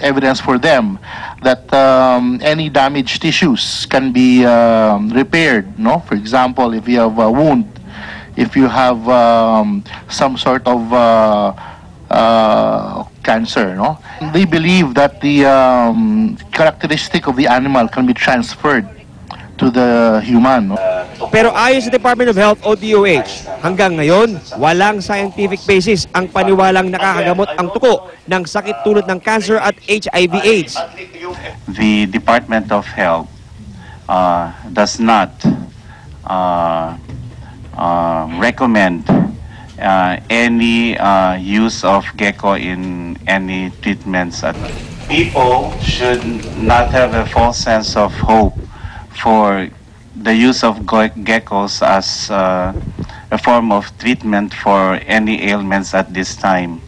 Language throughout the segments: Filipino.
evidence for them that any damaged tissues can be repaired. No, for example, if you have a wound, if you have some sort of cancer, no, they believe that the characteristic of the animal can be transferred to the human. No? Pero ayon sa Department of Health o DOH, hanggang ngayon, walang scientific basis ang paniwalang nakakagamot ang tuko ng sakit tulad ng cancer at HIV/AIDS. The Department of Health does not recommend any use of gecko in any treatments. People should not have a false sense of hope for the use of geckos as a form of treatment for any ailments at this time.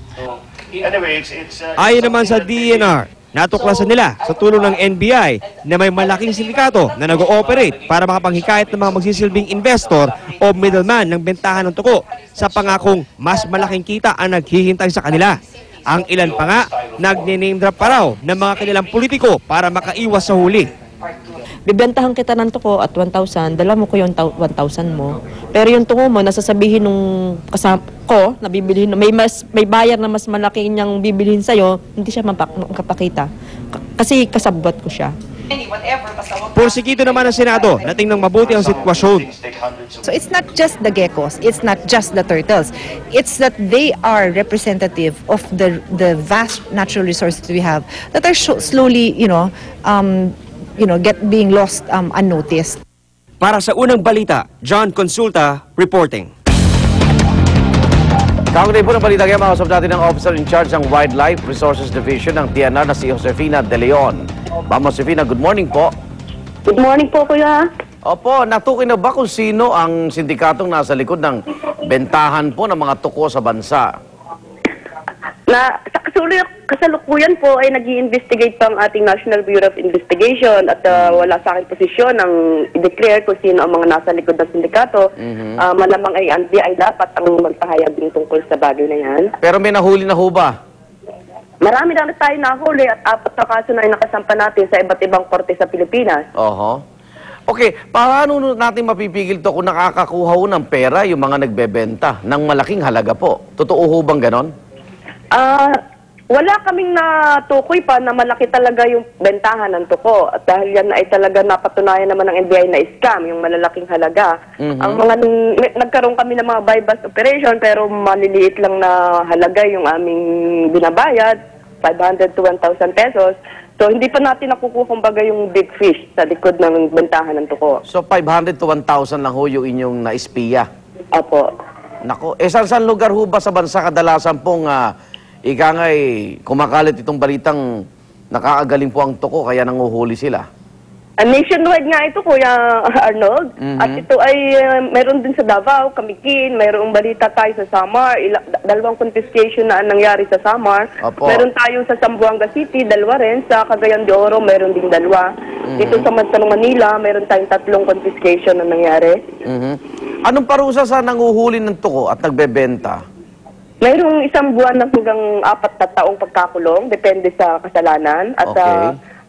Ayon naman sa DENR, natuklasan nila sa tulong ng NBI na may malaking sindikato na nag-ooperate para makapanghikayat ng mga magsisilbing investor o middleman ng bentahan ng tuko sa pangakong mas malaking kita ang naghihintay sa kanila. Ang ilan pa nga, nagne-name drop pa raw ng mga kanilang politiko para makaiwas sa huli. Bibentahan kita ng tuko at 1,000, dala mo ko yung 1,000 mo. Pero yung tuko mo, nasasabihin nung kasama ko, na bibilihin, may bayar na mas malaki niyang bibilihin sa'yo, hindi siya makapakita. Kasi kasabwat ko siya. Porsigido naman ang Senado na tingnan mabuti ang sitwasyon. So it's not just the geckos, it's not just the turtles. It's that they are representative of the vast natural resources we have that are slowly, being lost unnoticed. Para sa unang balita, John Consulta reporting. Kaugnay po ng balita kaya makausap natin ang Officer in Charge ng Wildlife Resources Division ng TNR na si Josefina De Leon. Ma'am Josefina, good morning po. Good morning po, kuya. Opo, natukoy na ba kung sino ang sindikatong nasa likod ng bentahan po ng mga tuko sa bansa? Sa kasalukuyan po ay nag-i-investigate pa ang ating National Bureau of Investigation at wala sa aking posisyon ang i-declare kung sino ang mga nasa likod ng sindikato. Malamang ay NBI dapat ang magpahayag din tungkol sa bagay na yan. Pero may nahuli na ho ba? Marami na tayo nahuli at 4 na kaso na ay nakasampa natin sa iba't ibang korte sa Pilipinas. Oho. Okay, paano natin mapipigil to kung nakakakuha ho ng pera yung mga nagbebenta ng malaking halaga po? Totoo ho bang ganon? Wala kaming natukoy pa na malaki talaga yung bentahan ng tuko. At dahil yan ay talaga napatunayan naman ng NBI na scam, yung malalaking halaga. Ang mga nagkaroon kami ng mga buy-bust operation pero maliliit lang na halaga yung aming binabayad, 500 to 1,000 pesos. So hindi pa natin nakukuha kumbaga yung big fish sa likod ng bentahan ng tuko. So 500 to 1,000 lang ho yung inyong naispiya? Opo. Nako, saan lugar ho ba sa bansa kadalasan pong ika nga'y kumakalit itong balitang nakaagaling po ang tuko kaya nanguhuli sila? Nationwide nga ito, Kuya Arnold. At ito ay meron din sa Davao, Kamikin, mayroong balita tayo sa Samar, 2 confiscation na nangyari sa Samar. Opo. Meron tayo sa Zamboanga City, 2 rin. Sa Cagayan de Oro, meron ding 2. Dito sa Manila, meron tayong 3 confiscation na nangyari. Anong parusa sa nanguhuli ng tuko at nagbebenta? Mayroong 1 buwan na hanggang 4 na taong pagkakulong, depende sa kasalanan. At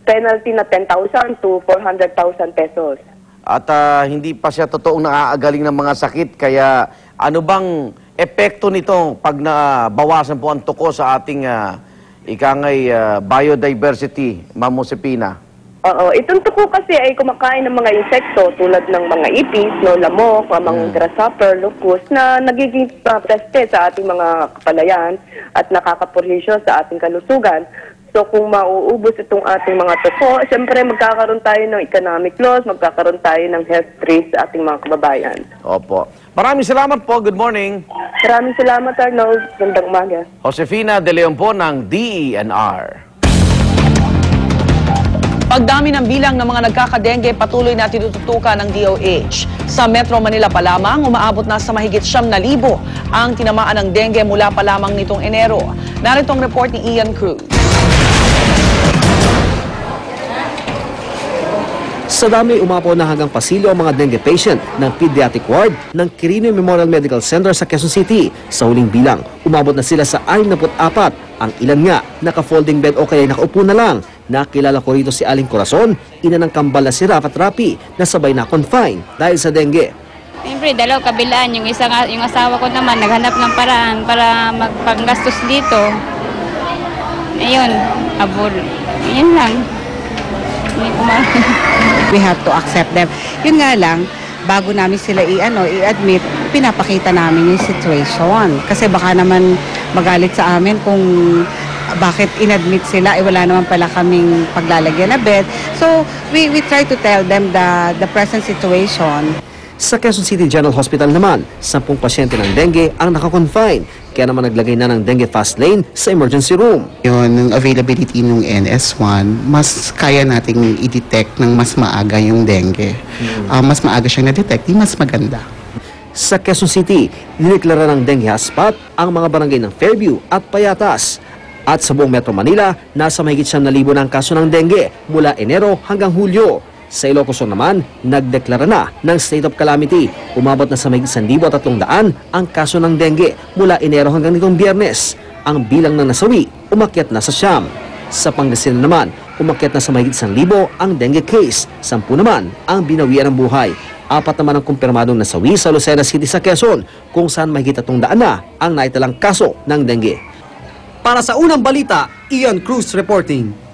penalty na 10,000 to 400,000 pesos. At hindi pa siya totoong naaagaling ng mga sakit, kaya ano bang epekto nito pag nabawasan po ang tuko sa ating biodiversity, Ma'am Josefina? Oo, itong tuko kasi ay kumakain ng mga insekto tulad ng mga ipis, lamok, mga grasshopper, locust na nagiging peste sa ating mga kapalayan at nakakapolisyon sa ating kalusugan. So kung mauubos itong ating mga tuko, siyempre magkakaroon tayo ng economic loss, magkakaroon tayo ng health risk sa ating mga kababayan. Opo. Maraming salamat po. Good morning. Maraming salamat, Arnold. Gandang umaga. Josefina De Leon po ng DENR. Pagdami ng bilang ng mga nagkakadengge patuloy na tinututukan ng DOH. Sa Metro Manila pa lamang, umaabot na sa mahigit 9,000 ang tinamaan ng dengue mula pa lamang nitong Enero. Narito ang report ni Ian Cruz. Sa dami, umapaw na hanggang pasilyo ang mga dengue patient ng pediatric ward ng Quirino Memorial Medical Center sa Quezon City. Sa huling bilang, umabot na sila sa 64, Ang ilan nga, naka-folding bed o kaya nakaupo na lang. Nakilala ko rito si Aling Corazon, ina ng kambal na si Raf at Rapi na sabay na confine dahil sa dengue. Siyempre, dalaw kabilaan. Yung asawa ko naman, naghanap ng paraan para magpanggastos dito. Ayun, abol. Yun lang. We have to accept them. Yun nga lang, bago namin sila i-admit, pinapakita namin yung situation. Kasi baka naman magalit sa amin kung bakit inadmit sila, wala naman pala kaming paglalagyan na bed. So, we try to tell them the present situation. Sa Quezon City General Hospital naman, 10 pasyente ng dengue ang naka-confine. Kaya naman naglagay na ng dengue fast lane sa emergency room. Yung availability ng NS1, mas kaya nating i-detect ng mas maaga yung dengue. Mas maaga siyang na-detect, mas maganda. Sa Quezon City, dineklara ng dengue hotspot ang mga barangay ng Fairview at Payatas. At sa buong Metro Manila, nasa mahigit 9,000 ng kaso ng dengue mula Enero hanggang Hulyo. Sa Ilocos Sur naman, nagdeklara na ng state of calamity. Umabot na sa mahigit 1,300 ang kaso ng dengue mula Enero hanggang nitong Biyernes. Ang bilang ng nasawi, umakyat na sa 9. Sa Pangasinan naman, umakyat na sa mahigit 1,000 ang dengue case. 10 naman ang binawian ng buhay. 4 naman ang kumpirmadong nasawi sa Lucena City sa Quezon, kung saan mahigit 300 na ang naitalang kaso ng dengue. Para sa unang balita, Ian Cruz reporting.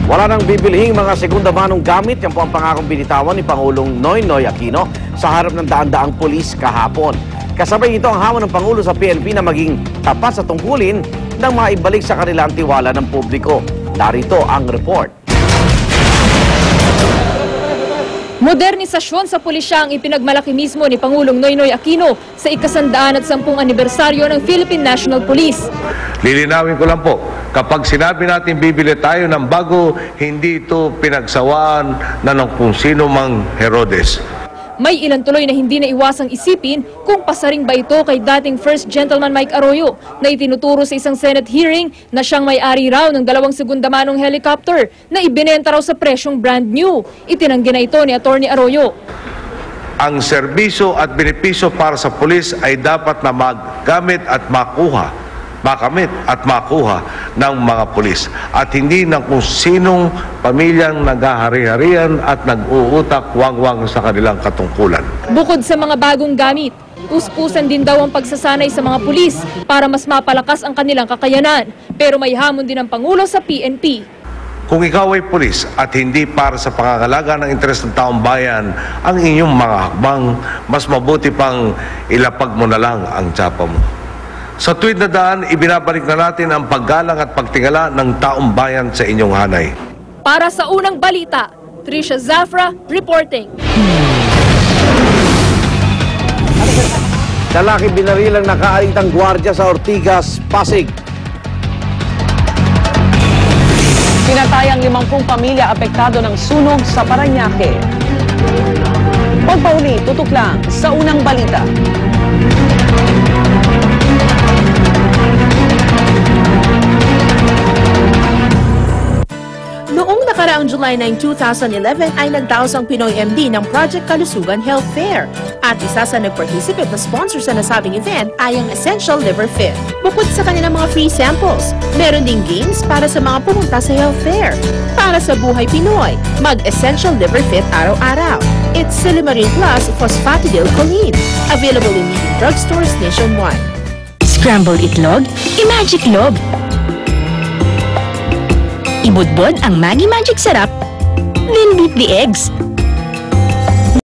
Wala nang bibilhing mga segunda manong gamit. Yan po ang pangakong binitawan ni Pangulong Noynoy Aquino sa harap ng daan-daang pulis kahapon. Kasabay ito ang hamon ng Pangulo sa PNP na maging tapat sa tungkulin nang maibalik sa kanila ang tiwala ng publiko. Narito ang report. Modernisasyon sa pulisya ang ipinagmalaki mismo ni Pangulong Noynoy Aquino sa 110 anibersaryo ng Philippine National Police. Lilinawin ko lang po, kapag sinabi natin bibili tayo ng bago, hindi ito pinagsawaan na ng kung sino mang Herodes. May ilan tuloy na hindi na iwasang isipin kung pasaring ba ito kay dating First Gentleman Mike Arroyo na itinuturo sa isang Senate hearing na siyang may-ari raw ng 2 segunda manong helicopter na ibinenta raw sa presyong brand new. Itinanggi na ito ni Atty. Arroyo. Ang serbisyo at benepisyo para sa pulis ay dapat na magamit at makamit at makuha ng mga pulis at hindi ng kung sinong pamilyang naghahari-harian at nag-uutak wang-wang sa kanilang katungkulan. Bukod sa mga bagong gamit, puspusan din daw ang pagsasanay sa mga pulis para mas mapalakas ang kanilang kakayanan. Pero may hamon din ang Pangulo sa PNP. Kung ikaw ay pulis at hindi para sa pangangalaga ng interes ng taong bayan ang inyong mga hakbang, mas mabuti pang ilapag mo na lang ang tsapa mo. Sa tuwid na daan, ibinabalik na natin ang paggalang at pagtingala ng taong bayan sa inyong hanay. Para sa unang balita, Trisha Zafra reporting. Lalaki binarilang nakaaritang gwardiya sa Ortigas, Pasig. Pinatayang 50 pamilya apektado ng sunog sa Parañaque. Pagpauli, tutok lang sa unang balita. Noong nakaraang July 9, 2011 ay nagdaos ang Pinoy MD ng Project Kalusugan Health Fair. At isa sa nag-participate na sponsor sa nasabing event ay ang Essential Liver Fit. Bukod sa kanilang mga free samples, meron ding games para sa mga pumunta sa health fair. Para sa buhay Pinoy, mag-Essential Liver Fit araw-araw. It's Silimarin Plus Phosphatidylcholine. Available in leading drugstores nationwide. Scrambled itlog, i-magic lob. Ibudbod ang Maggi Magic Sarap, then beat the eggs.